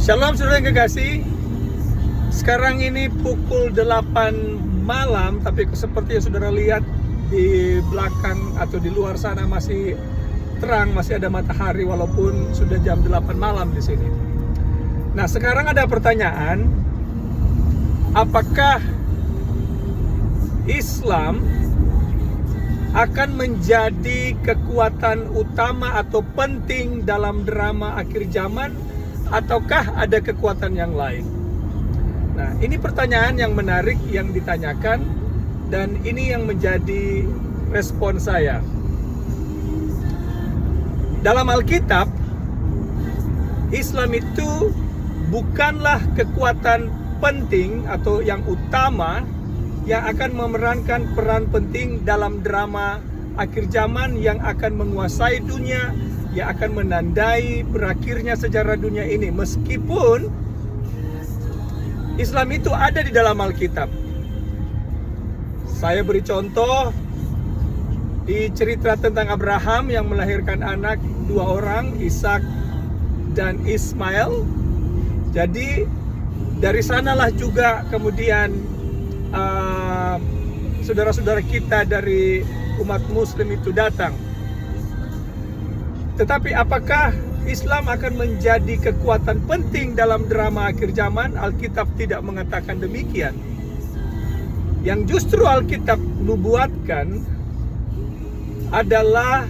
Shalom saudara yang kekasih. Sekarang ini pukul 8 malam, tapi seperti yang saudara lihat di belakang atau di luar sana masih terang, masih ada matahari walaupun sudah jam 8 malam di sini. Nah, sekarang ada pertanyaan, apakah Islam akan menjadi kekuatan utama atau penting dalam drama akhir zaman, ataukah ada kekuatan yang lain? Nah, ini pertanyaan yang menarik yang ditanyakan, dan ini yang menjadi respon saya. Dalam Alkitab, Islam itu bukanlah kekuatan penting atau yang utama yang akan memerankan peran penting dalam drama akhir zaman yang akan menguasai dunia, yang akan menandai berakhirnya sejarah dunia ini. Meskipun Islam itu ada di dalam Alkitab. Saya beri contoh di cerita tentang Abraham yang melahirkan anak 2 orang, Ishak dan Ismail. Jadi dari sanalah juga kemudian saudara-saudara kita dari umat Muslim itu datang. Tetapi apakah Islam akan menjadi kekuatan penting dalam drama akhir zaman? Alkitab tidak mengatakan demikian. Yang justru Alkitab nubuatkan adalah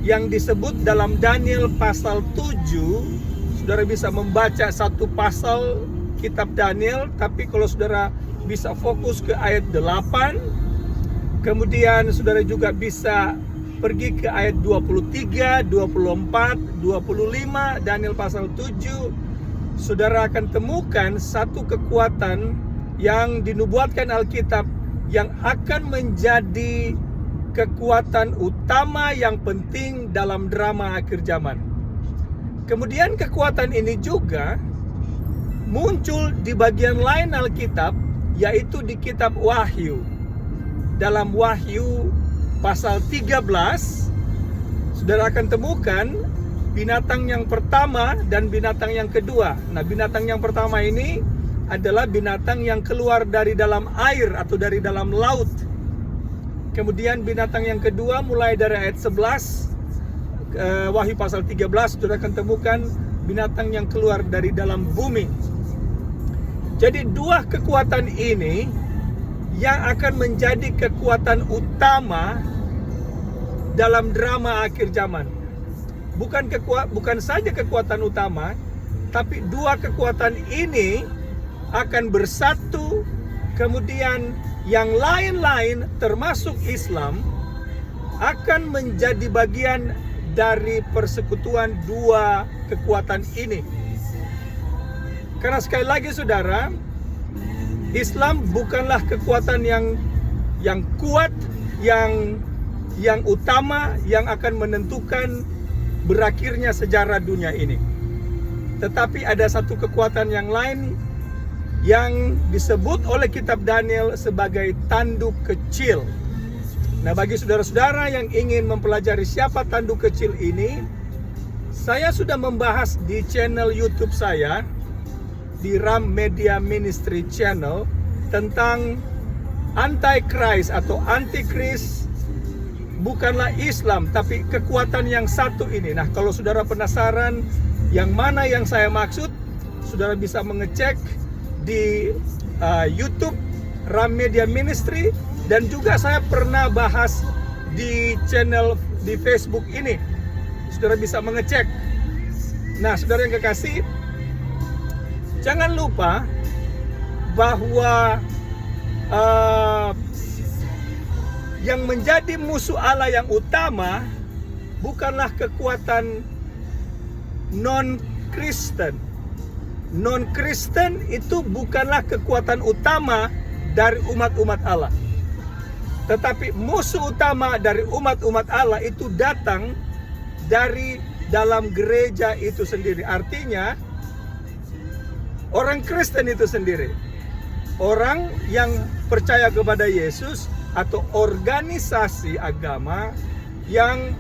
yang disebut dalam Daniel pasal 7. Saudara bisa membaca satu pasal kitab Daniel, tapi kalau saudara bisa fokus ke ayat 8, kemudian saudara juga bisa pergi ke ayat 23, 24, 25, Daniel pasal 7. Saudara akan temukan satu kekuatan yang dinubuatkan Alkitab yang akan menjadi kekuatan utama yang penting dalam drama akhir zaman. Kemudian kekuatan ini juga muncul di bagian lain Alkitab, yaitu di kitab Wahyu. Dalam Wahyu pasal 13, saudara akan temukan binatang yang pertama dan binatang yang kedua. Nah, binatang yang pertama ini adalah binatang yang keluar dari dalam air atau dari dalam laut. Kemudian binatang yang kedua mulai dari ayat 11, Wahyu pasal 13, saudara akan temukan binatang yang keluar dari dalam bumi. Jadi dua kekuatan ini yang akan menjadi kekuatan utama dalam drama akhir zaman. Bukan saja kekuatan utama, tapi dua kekuatan ini akan bersatu. Kemudian yang lain-lain termasuk Islam akan menjadi bagian dari persekutuan dua kekuatan ini. Karena sekali lagi saudara, Islam bukanlah kekuatan yang kuat, yang utama, yang akan menentukan berakhirnya sejarah dunia ini. Tetapi ada satu kekuatan yang lain yang disebut oleh kitab Daniel sebagai tanduk kecil. Nah, bagi saudara-saudara yang ingin mempelajari siapa tanduk kecil ini, saya sudah membahas di channel YouTube saya, di Ram Media Ministry Channel, tentang Antichrist atau Antikris bukanlah Islam, tapi kekuatan yang satu ini. Nah, kalau saudara penasaran yang mana yang saya maksud, saudara bisa mengecek di YouTube Ram Media Ministry, dan juga saya pernah bahas di channel di Facebook ini. Saudara bisa mengecek. Nah, saudara yang kekasih, jangan lupa bahwa yang menjadi musuh Allah yang utama bukanlah kekuatan non-Kristen. Non-Kristen itu bukanlah kekuatan utama dari umat-umat Allah. Tetapi musuh utama dari umat-umat Allah itu datang dari dalam gereja itu sendiri. Artinya orang Kristen itu sendiri, orang yang percaya kepada Yesus atau organisasi agama yang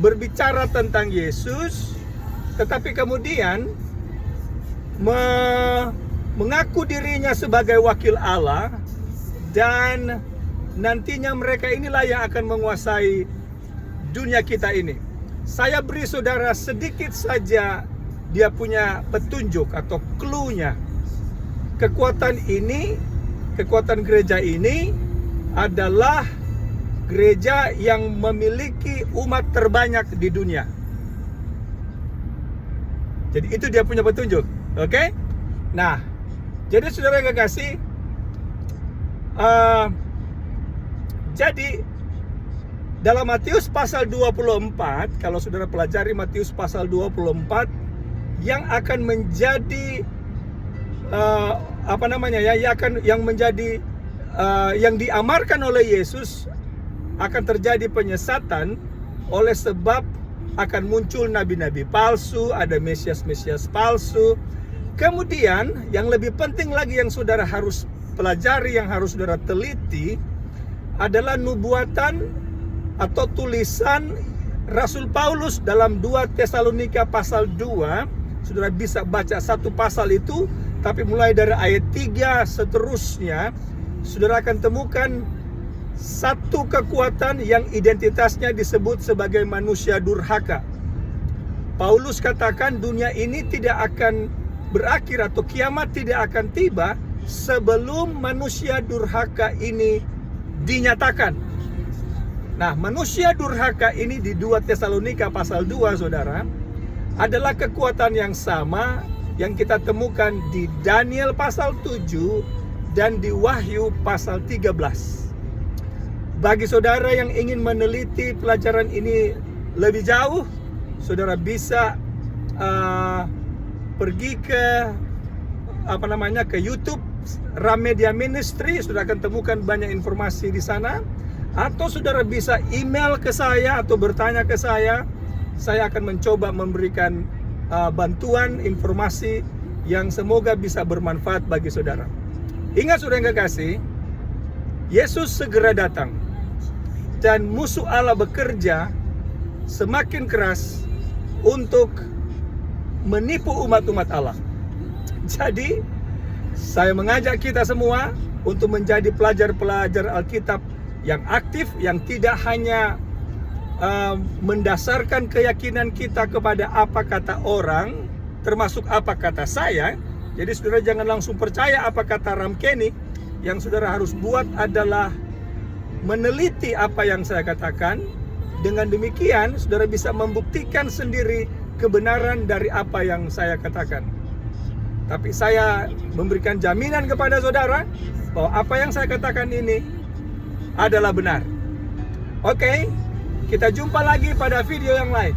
berbicara tentang Yesus, tetapi kemudian mengaku dirinya sebagai wakil Allah, dan nantinya mereka inilah yang akan menguasai dunia kita ini. Saya beri saudara sedikit saja dia punya petunjuk atau clue-nya. Kekuatan ini, kekuatan gereja ini adalah gereja yang memiliki umat terbanyak di dunia. Jadi itu dia punya petunjuk. Oke? Nah, jadi saudara yang kekasih, jadi dalam Matius pasal 24, kalau saudara pelajari Matius pasal 24, yang akan menjadi yang diamarkan oleh Yesus, akan terjadi penyesatan oleh sebab akan muncul nabi-nabi palsu, ada mesias-mesias palsu. Kemudian yang lebih penting lagi yang saudara harus pelajari, yang harus saudara teliti, adalah nubuatan atau tulisan Rasul Paulus dalam 2 Tesalonika pasal 2. Saudara bisa baca satu pasal itu, tapi mulai dari ayat 3 seterusnya, saudara akan temukan satu kekuatan yang identitasnya disebut sebagai manusia durhaka. Paulus katakan dunia ini tidak akan berakhir atau kiamat tidak akan tiba sebelum manusia durhaka ini dinyatakan. Nah, manusia durhaka ini di 2 Tesalonika pasal 2, saudara, adalah kekuatan yang sama yang kita temukan di Daniel pasal 7 dan di Wahyu pasal 13. Bagi saudara yang ingin meneliti pelajaran ini lebih jauh, saudara bisa pergi ke ke YouTube Ram Media Ministry. Saudara akan temukan banyak informasi di sana. Atau saudara bisa email ke saya atau bertanya ke saya. Saya akan mencoba memberikan bantuan informasi yang semoga bisa bermanfaat bagi saudara. Ingat saudara yang kekasih, Yesus segera datang dan musuh Allah bekerja semakin keras untuk menipu umat-umat Allah. Jadi saya mengajak kita semua untuk menjadi pelajar-pelajar Alkitab yang aktif, yang tidak hanya mendasarkan keyakinan kita kepada apa kata orang, termasuk apa kata saya. Jadi saudara jangan langsung percaya apa kata Ram Kenny. Yang saudara harus buat adalah meneliti apa yang saya katakan. Dengan demikian saudara bisa membuktikan sendiri kebenaran dari apa yang saya katakan. Tapi saya memberikan jaminan kepada saudara bahwa apa yang saya katakan ini adalah benar. Oke, kita jumpa lagi pada video yang lain.